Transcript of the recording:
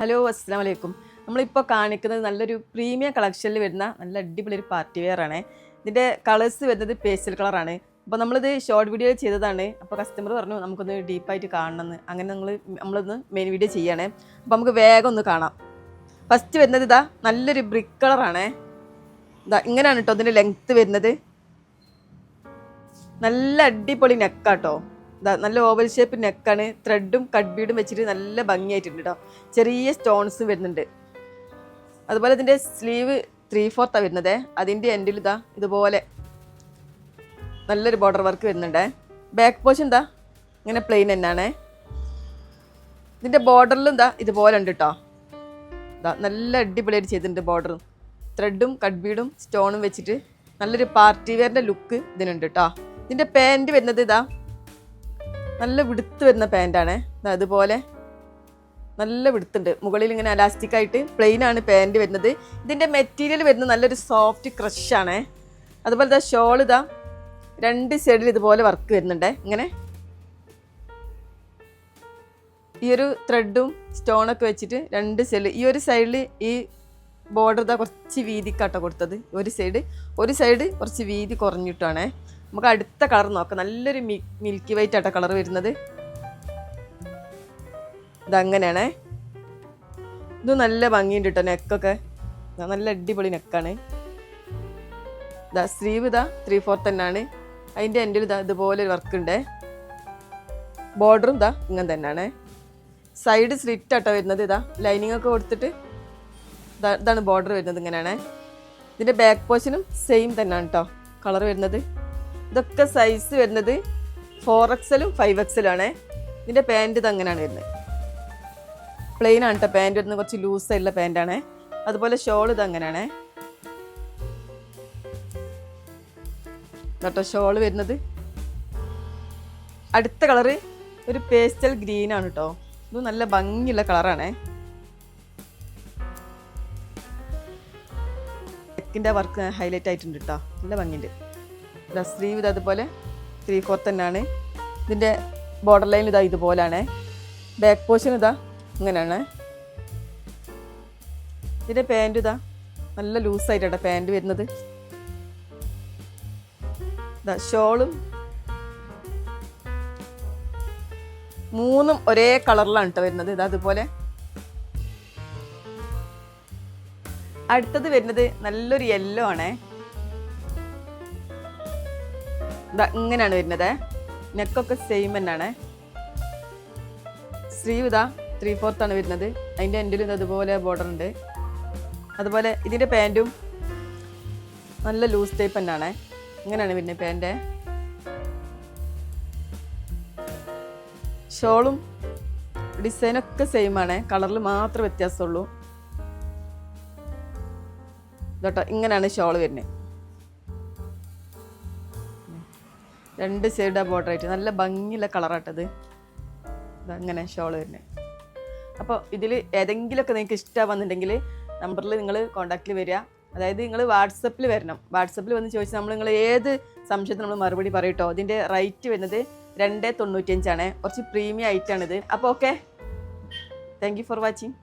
Hello അസ്സലാമു അലൈക്കും. നമ്മളിപ്പോൾ കാണിക്കുന്നത് നല്ലൊരു പ്രീമിയം കളക്ഷനിൽ വരുന്ന നല്ല അടിപൊളി ഒരു പാർട്ടി വെയർ ആണ്. ഇതിൻ്റെ കളേഴ്സ് വരുന്നത് പേസ്റ്റൽ കളറാണ്. അപ്പോൾ നമ്മളിത് ഷോർട്ട് വീഡിയോ ചെയ്തതാണ്. അപ്പോൾ കസ്റ്റമർ പറഞ്ഞു നമുക്കൊന്ന് ഡീപ്പായിട്ട് കാണണമെന്ന്. അങ്ങനെ നമ്മളൊന്ന് മെയിൻ വീഡിയോ ചെയ്യണേ. അപ്പോൾ നമുക്ക് വേഗം ഒന്ന് കാണാം. ഫസ്റ്റ് വരുന്നത് ഇതാ നല്ലൊരു ബ്രിക്ക് കളറാണ്. ഇതാ ഇങ്ങനെയാണ് കേട്ടോ ഇതിൻ്റെ ലെങ്ത്ത് വരുന്നത്. നല്ല അടിപൊളി നെക്കാട്ടോ. നല്ല ഓവൽ ഷേപ്പ് നെക്കാണ്. ത്രെഡും കട്ട് ബീഡും വെച്ചിട്ട് നല്ല ഭംഗിയായിട്ടുണ്ട് കേട്ടോ. ചെറിയ സ്റ്റോൺസ് വരുന്നുണ്ട്. അതുപോലെ ഇതിൻ്റെ സ്ലീവ് 3/4 വരുന്നത്. അതിൻ്റെ എൻഡിൽ ഇതാ ഇതുപോലെ നല്ലൊരു ബോർഡർ വർക്ക് വരുന്നുണ്ട്. ബാക്ക് പോർഷൻ ഇതാ ഇങ്ങനെ പ്ലെയിൻ തന്നെയാണ്. ഇതിൻ്റെ ബോർഡറിലും ഇതാ ഇതുപോലെ ഉണ്ട് കേട്ടോ. ഇതാ നല്ല അടിപൊളിയായിട്ട് ചെയ്തിട്ടുണ്ട്. ബോർഡറും ത്രെഡും കട്ട് ബീഡും സ്റ്റോണും വെച്ചിട്ട് നല്ലൊരു പാർട്ടി വെയറിൻ്റെ ലുക്ക് ഇതിനുണ്ട് കേട്ടോ. ഇതിൻ്റെ പാൻറ് വരുന്നത് ഇതാ നല്ല വിടുത്ത് വരുന്ന പാൻറ്റാണ്. അതുപോലെ നല്ല വിടുത്തുണ്ട്. മുകളിൽ ഇങ്ങനെ അലാസ്റ്റിക് ആയിട്ട് പ്ലെയിൻ ആണ് പാൻറ് വരുന്നത്. ഇതിൻ്റെ മെറ്റീരിയൽ വരുന്നത് നല്ലൊരു സോഫ്റ്റ് ക്രഷാണ്. അതുപോലെ ഇതാ ഷോൾ ഇതാ രണ്ട് സൈഡിൽ ഇതുപോലെ വർക്ക് വരുന്നുണ്ട്. ഇങ്ങനെ ഈ ഒരു ത്രെഡും സ്റ്റോണൊക്കെ വെച്ചിട്ട് രണ്ട് സൈഡിൽ ഈ ഒരു സൈഡിൽ ഈ ബോർഡർ ഇതാ കുറച്ച് വീതിക്കാട്ടോ കൊടുത്തത്. ഒരു സൈഡ് കുറച്ച് വീതി കുറഞ്ഞിട്ടാണ്. നമുക്ക് അടുത്ത കളർ നോക്കാം. നല്ലൊരു മിൽക്കി വൈറ്റ് ആട്ടോ കളർ വരുന്നത്. ഇതങ്ങനെയാണ്. ഇത് നല്ല ഭംഗിയുണ്ട് കേട്ടോ. നെക്കൊക്കെ നല്ല അടിപൊളി നെക്കാണ്. ഇതാ സ്ലീവ് ഇതാ 3/4 തന്നെയാണ്. അതിൻ്റെ എൻഡിൽ ഇതാ ഇതുപോലെ ഒരു വർക്ക് ഉണ്ട്. ബോർഡറും ഇതാ ഇങ്ങനെ തന്നെയാണ്. സൈഡ് സ്ലിറ്റ് ആട്ടോ വരുന്നത്. ഇതാ ലൈനിങ് ഒക്കെ കൊടുത്തിട്ട് ഇതാണ് ബോർഡർ വരുന്നത്. ഇങ്ങനെയാണ്. ഇതിൻ്റെ ബാക്ക് പോർഷനും സെയിം തന്നെയാണ് കേട്ടോ കളർ വരുന്നത്. ഇതൊക്കെ സൈസ് വരുന്നത് 4XL 5XL ആണ്. ഇതിൻ്റെ പാൻറ് ഇത് അങ്ങനെയാണ് വരുന്നത്. പ്ലെയിൻ ആണ് കേട്ടോ പാൻറ് വരുന്നത്. കുറച്ച് ലൂസ് ആയിട്ടുള്ള പാൻറ്റാണ്. അതുപോലെ ഷോൾ ഇത് അങ്ങനെയാണ് കേട്ടോ ഷോൾ വരുന്നത്. അടുത്ത കളറ് ഒരു പേസ്റ്റൽ ഗ്രീൻ ആണ് കേട്ടോ. ഇത് നല്ല ഭംഗിയുള്ള കളറാണ്. നെക്കിൻ്റെ വർക്ക് ഹൈലൈറ്റ് ആയിട്ടുണ്ട് കേട്ടോ. നല്ല ഭംഗിയുണ്ട്. സ്ലീവ് ഇത് അതുപോലെ 3/4 തന്നെയാണ്. ഇതിൻ്റെ ബോർഡർ ലൈൻ ഇതാ ഇതുപോലെയാണ്. ബാക്ക് പോർഷൻ ഇതാ ഇങ്ങനെയാണ്. ഇതിൻ്റെ പാൻറ് ഇതാ നല്ല ലൂസായിട്ടാണ് പാൻറ് വരുന്നത്. ഇതാ ഷോളും മൂന്നും ഒരേ കളറിലാണ് കേട്ടോ വരുന്നത്. ഇതാ അതുപോലെ അടുത്തത് വരുന്നത് നല്ലൊരു യെല്ലോ ആണ്. ഇതാ ഇങ്ങനെയാണ് വരുന്നത്. നെക്കൊക്കെ സെയിം തന്നെയാണ്. സ്ലീവ് ഇതാ 3/4 ആണ് വരുന്നത്. അതിൻ്റെ എൻഡിൽ ഇത് അതുപോലെ ബോർഡർ ഉണ്ട്. അതുപോലെ ഇതിൻ്റെ പാൻറ്റും നല്ല ലൂസ് ടൈപ്പ് തന്നെയാണ്. ഇങ്ങനെയാണ് വരുന്നത് പാൻറ്. ഷോളും ഡിസൈനൊക്കെ സെയിം ആണ്. കളറിൽ മാത്രമേ വ്യത്യാസമുള്ളൂ. ഇതോട്ടോ ഇങ്ങനെയാണ് ഷോൾ വരുന്നത്. രണ്ട് സൈഡ് ബോർഡർ ആയിട്ട് നല്ല ഭംഗിയുള്ള കളറാട്ടത്. ഇതങ്ങനെ ഷോൾ വരുന്നത്. അപ്പോൾ ഇതിൽ ഏതെങ്കിലുമൊക്കെ നിങ്ങൾക്ക് ഇഷ്ടമാണെന്നുണ്ടെങ്കിൽ നമ്പറിൽ നിങ്ങൾ കോൺടാക്റ്റിൽ വരിക. അതായത് നിങ്ങൾ വാട്സപ്പിൽ വരണം. വാട്സപ്പിൽ വന്ന് ചോദിച്ചാൽ നിങ്ങൾ ഏത് സംശയത്തിന് നമ്മൾ മറുപടി പറയും കേട്ടോ. ഇതിൻ്റെ റേറ്റ് വരുന്നത് 295 ആണ്. കുറച്ച് പ്രീമിയം ആയിട്ടാണിത്. അപ്പോൾ okay, thank you for watching.